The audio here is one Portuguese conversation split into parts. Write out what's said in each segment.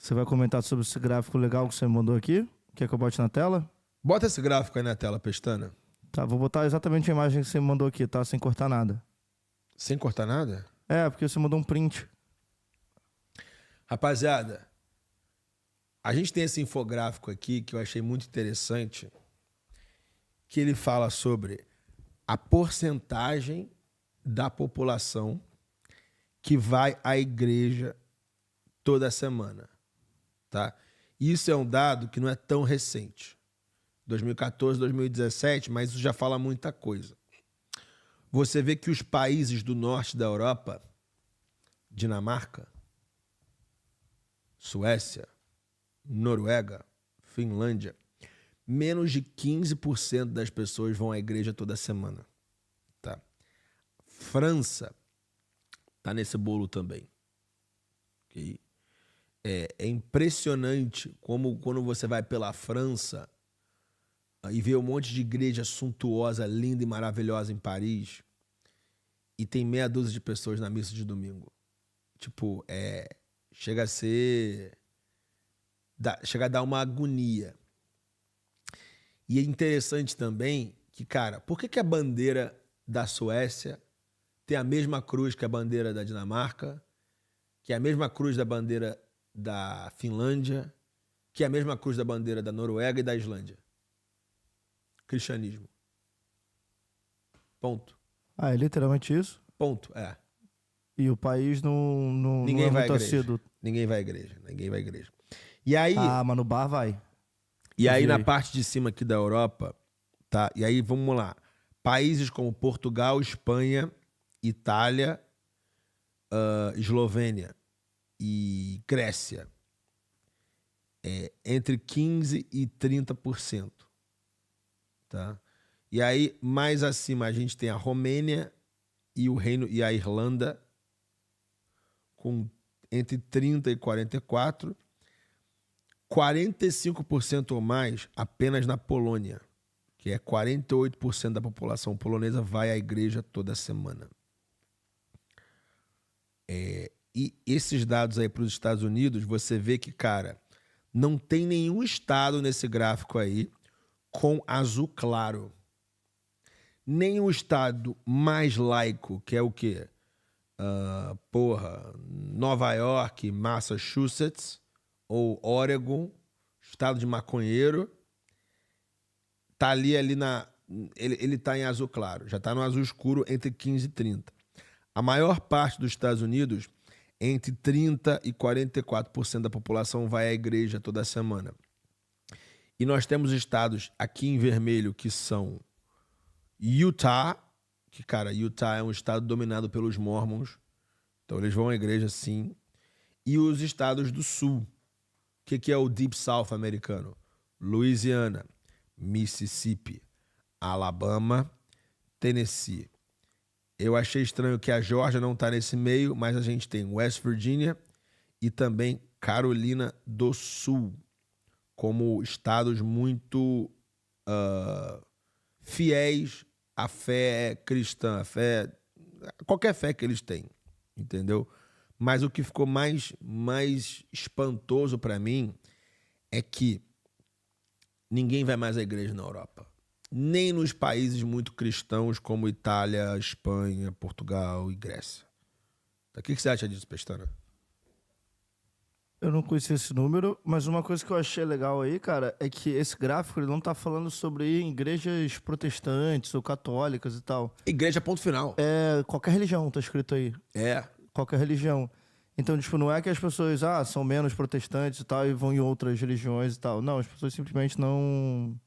Você vai comentar sobre esse gráfico legal que você me mandou aqui? Quer que eu bote na tela? Bota esse gráfico aí na tela, Pestana. Tá, vou botar exatamente a imagem que você me mandou aqui, tá? Sem cortar nada. Sem cortar nada? É, porque você mandou um print. Rapaziada, a gente tem esse infográfico aqui que eu achei muito interessante, que ele fala sobre a porcentagem da população que vai à igreja toda semana, tá? Isso é um dado que não é tão recente. 2014, 2017, mas isso já fala muita coisa. Você vê que os países do norte da Europa, Dinamarca, Suécia, Noruega, Finlândia, menos de 15% das pessoas vão à igreja toda semana, tá? França tá nesse bolo também. Okay? É impressionante como quando você vai pela França e vê um monte de igreja suntuosa, linda e maravilhosa em Paris e tem meia dúzia de pessoas na missa de domingo. Tipo, chega a ser... chega a dar uma agonia. E é interessante também que, cara, por que a bandeira da Suécia tem a mesma cruz que a bandeira da Dinamarca, que é a mesma cruz da bandeira da Finlândia, que é a mesma cruz da bandeira da Noruega e da Islândia? Cristianismo. Ponto. Ah, é literalmente isso? Ponto, E o país não Ninguém é vai à muito igreja. assíduo. Ninguém vai à igreja. Ninguém vai à igreja. E aí, Ah, mas no bar vai. na Vi. parte de cima aqui da Europa, tá? E aí, vamos lá. Países como Portugal, Espanha, Itália, Eslovênia e Grécia. Entre 15% e 30%. Tá? E aí, mais acima, a gente tem a Romênia e o Reino e a Irlanda, com entre 30% e 44%. 45% ou mais apenas na Polônia, que é 48% da população polonesa vai à igreja toda semana. E esses dados aí para os Estados Unidos, você vê que, cara, não tem nenhum estado nesse gráfico aí com azul claro. Nem o estado mais laico, que é o quê? Nova York, Massachusetts ou Oregon, estado de maconheiro, tá ali ele tá em azul claro, já tá no azul escuro entre 15 e 30. A maior parte dos Estados Unidos, entre 30 e 44% da população vai à igreja toda semana. E nós temos estados aqui em vermelho que são Utah, que, cara, Utah é um estado dominado pelos Mormons, então eles vão à igreja sim. E os estados do sul, que é o Deep South americano? Louisiana, Mississippi, Alabama, Tennessee. Eu achei estranho que a Geórgia não está nesse meio, mas a gente tem West Virginia e também Carolina do Sul como estados muito fiéis à fé cristã, qualquer fé que eles têm, entendeu? Mas o que ficou mais espantoso para mim é que ninguém vai mais à igreja na Europa. Nem nos países muito cristãos como Itália, Espanha, Portugal e Grécia. O que você acha disso, Pestana? Eu não conhecia esse número, mas uma coisa que eu achei legal aí, cara, é que esse gráfico ele não tá falando sobre igrejas protestantes ou católicas e tal. Igreja, ponto final. É qualquer religião, tá escrito aí. É. Qualquer religião. Então, tipo, não é que as pessoas são menos protestantes e tal e vão em outras religiões e tal. Não, as pessoas simplesmente não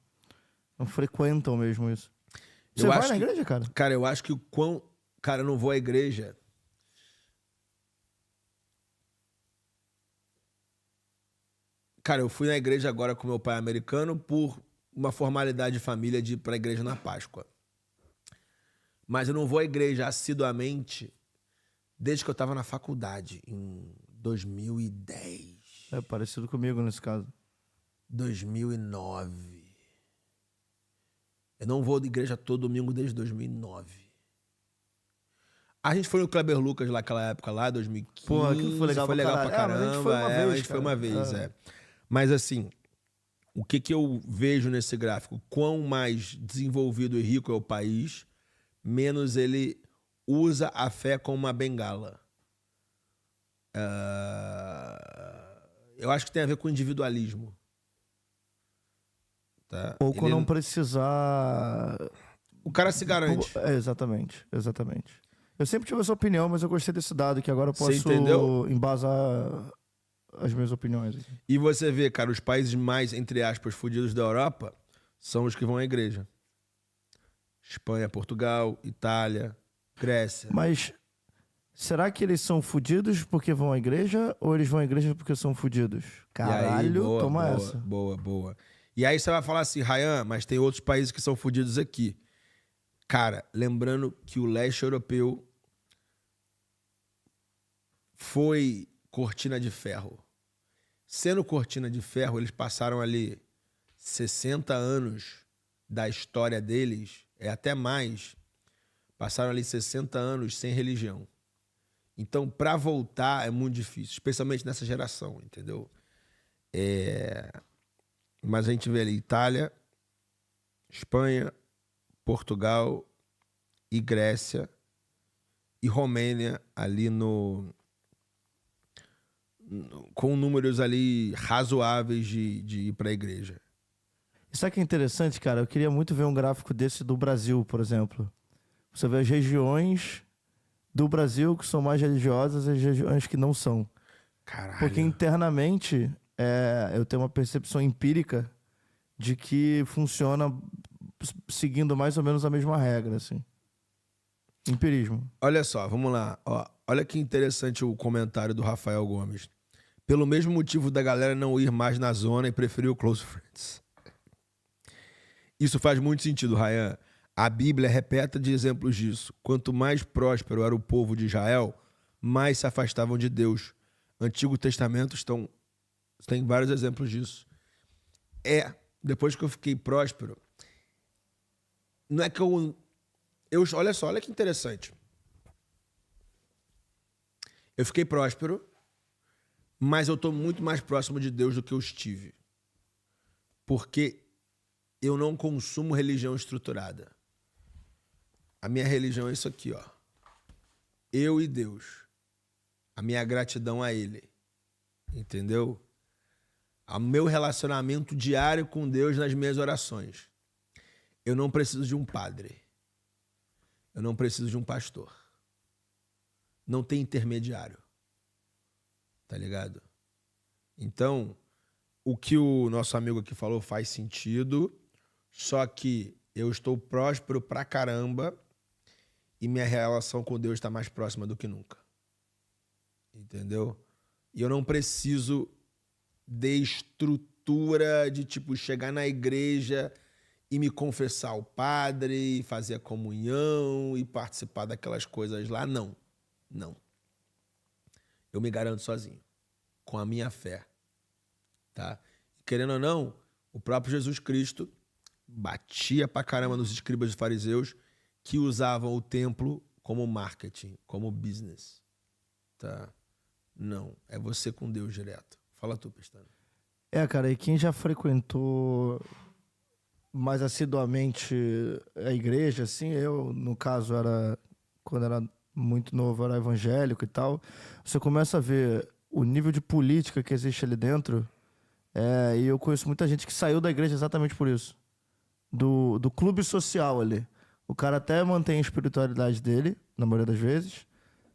frequentam mesmo isso. Você vai na igreja, cara? Cara, eu acho que Cara, eu não vou à igreja. Cara, eu fui na igreja agora com meu pai americano por uma formalidade de família de ir pra igreja na Páscoa. Mas eu não vou à igreja assiduamente desde que eu tava na faculdade, em 2010. É parecido comigo nesse caso. 2009. Eu não vou à igreja todo domingo desde 2009. A gente foi no Kleber Lucas lá, naquela época lá, 2015. Pô, aquilo foi legal, foi legal pra caramba. Mas a gente foi uma vez, a gente foi uma vez, cara. Mas assim, o que eu vejo nesse gráfico? Quão mais desenvolvido e rico é o país, menos ele usa a fé como uma bengala. Eu acho que tem a ver com individualismo. Tá? Pouco não precisar... O cara se garante. Exatamente. Eu sempre tive essa opinião, mas eu gostei desse dado, que agora eu posso embasar as minhas opiniões. E você vê, cara, os países mais, entre aspas, fudidos da Europa são os que vão à igreja. Espanha, Portugal, Itália, Grécia. Mas será que eles são fudidos porque vão à igreja ou eles vão à igreja porque são fudidos? Caralho, boa, toma boa, essa. Boa. E aí você vai falar assim, Ryan, mas tem outros países que são fudidos aqui. Cara, lembrando que o leste europeu foi cortina de ferro. Sendo cortina de ferro, eles passaram ali 60 anos da história deles, até mais, passaram ali 60 anos sem religião. Então, para voltar é muito difícil, especialmente nessa geração, entendeu? Mas a gente vê ali Itália, Espanha, Portugal e Grécia e Romênia ali com números ali razoáveis de ir para a igreja. Isso aqui é interessante, cara. Eu queria muito ver um gráfico desse do Brasil, por exemplo. Você vê as regiões do Brasil que são mais religiosas e as regiões que não são. Caralho. Porque internamente eu tenho uma percepção empírica de que funciona seguindo mais ou menos a mesma regra, assim. Empirismo. Olha só, vamos lá. Ó, olha que interessante o comentário do Rafael Gomes. Pelo mesmo motivo da galera não ir mais na zona e preferir o Close Friends. Isso faz muito sentido, Ryan. A Bíblia é repleta de exemplos disso. Quanto mais próspero era o povo de Israel, mais se afastavam de Deus. Antigo Testamento tem vários exemplos disso. Depois que eu fiquei próspero, não é que olha só, olha que interessante. Eu fiquei próspero, mas eu estou muito mais próximo de Deus do que eu estive. Porque eu não consumo religião estruturada. A minha religião é isso aqui, ó. Eu e Deus. A minha gratidão a Ele. Entendeu? O meu relacionamento diário com Deus nas minhas orações. Eu não preciso de um padre. Eu não preciso de um pastor. Não tem intermediário. Tá ligado? Então, o que o nosso amigo aqui falou faz sentido, só que eu estou próspero pra caramba e minha relação com Deus está mais próxima do que nunca. Entendeu? E eu não preciso de estrutura de, tipo, chegar na igreja e me confessar ao padre, e fazer a comunhão e participar daquelas coisas lá. Não. Eu me garanto sozinho, com a minha fé. Tá? Querendo ou não, o próprio Jesus Cristo batia pra caramba nos escribas e fariseus que usavam o templo como marketing, como business. Tá? Não, é você com Deus direto. Fala tu, Pestana. Cara, e quem já frequentou mais assiduamente a igreja, assim, eu, no caso, quando era muito novo, era evangélico e tal, você começa a ver o nível de política que existe ali dentro, e eu conheço muita gente que saiu da igreja exatamente por isso. Do clube social ali. O cara até mantém a espiritualidade dele, na maioria das vezes,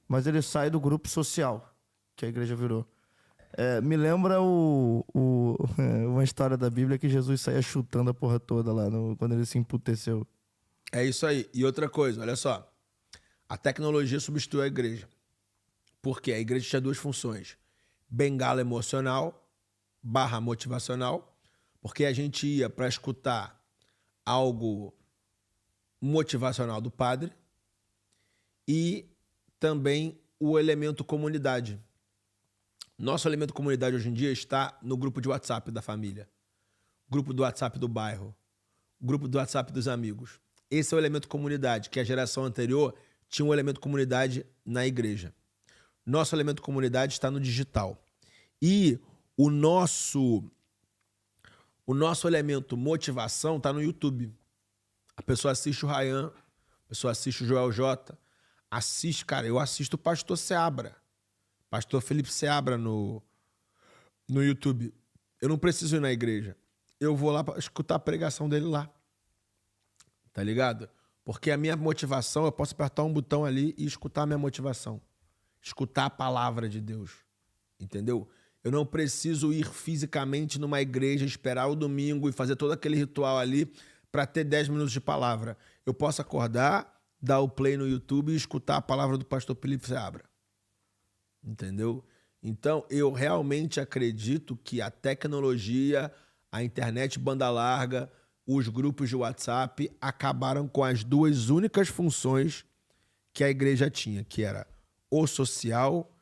mas ele sai do grupo social que a igreja virou. Me lembra uma história da Bíblia que Jesus saía chutando a porra toda lá quando ele se emputeceu. É isso aí. E outra coisa, olha só. A tecnologia substituiu a igreja. Por quê? A igreja tinha duas funções. Bengala emocional / motivacional. Porque a gente ia para escutar algo motivacional do padre. E também o elemento comunidade. Nosso elemento comunidade hoje em dia está no grupo de WhatsApp da família, grupo do WhatsApp do bairro, grupo do WhatsApp dos amigos. Esse é o elemento comunidade, que a geração anterior tinha um elemento comunidade na igreja. Nosso elemento comunidade está no digital. E o nosso elemento motivação está no YouTube. A pessoa assiste o Ryan, a pessoa assiste o Joel J. Assiste, cara, eu assisto o Pastor Seabra. Pastor Felipe Seabra no YouTube. Eu não preciso ir na igreja. Eu vou lá para escutar a pregação dele lá. Tá ligado? Porque a minha motivação, eu posso apertar um botão ali e escutar a minha motivação. Escutar a palavra de Deus. Entendeu? Eu não preciso ir fisicamente numa igreja, esperar o domingo e fazer todo aquele ritual ali para ter 10 minutos de palavra. Eu posso acordar, dar o play no YouTube e escutar a palavra do pastor Felipe Seabra. Entendeu? Então, eu realmente acredito que a tecnologia, a internet banda larga, os grupos de WhatsApp acabaram com as duas únicas funções que a igreja tinha, que era o social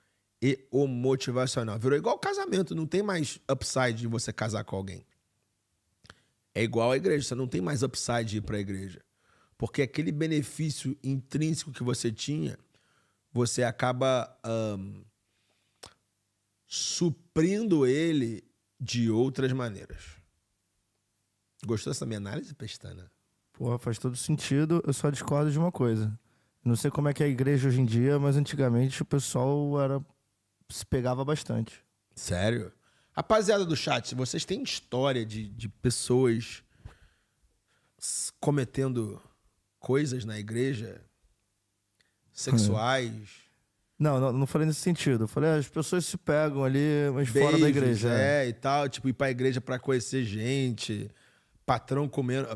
e o motivacional. Virou igual casamento, não tem mais upside de você casar com alguém. É igual a igreja, você não tem mais upside de ir para a igreja. Porque aquele benefício intrínseco que você tinha, você acaba suprindo ele de outras maneiras. Gostou dessa minha análise, Pestana? Porra, faz todo sentido. Eu só discordo de uma coisa. Não sei como é que é a igreja hoje em dia, mas antigamente o pessoal se pegava bastante. Sério? Rapaziada do chat, vocês têm história de pessoas cometendo coisas na igreja? Sexuais? Não falei nesse sentido. Eu falei, as pessoas se pegam ali, mas fora da igreja. E tal. Tipo, ir pra igreja pra conhecer gente. Patrão comendo,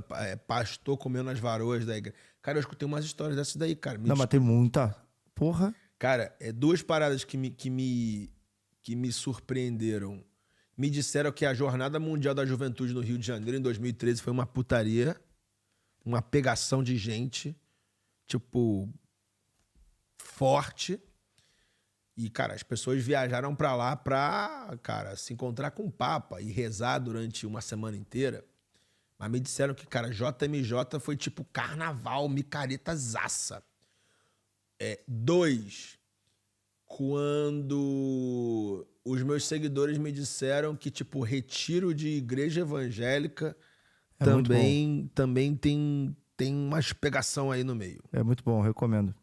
pastor comendo as varoas da igreja. Cara, eu escutei umas histórias dessas daí, cara. Mas tem muita. Porra. Cara, duas paradas que me surpreenderam. Me disseram que a Jornada Mundial da Juventude no Rio de Janeiro, em 2013, foi uma putaria. Uma pegação de gente. Tipo, forte. E, cara, as pessoas viajaram pra lá pra, cara, se encontrar com o Papa e rezar durante uma semana inteira. Mas me disseram que, cara, JMJ foi tipo carnaval, micaretazaça. 2, quando os meus seguidores me disseram que, tipo, retiro de igreja evangélica também tem umas pegação aí no meio. É muito bom, recomendo.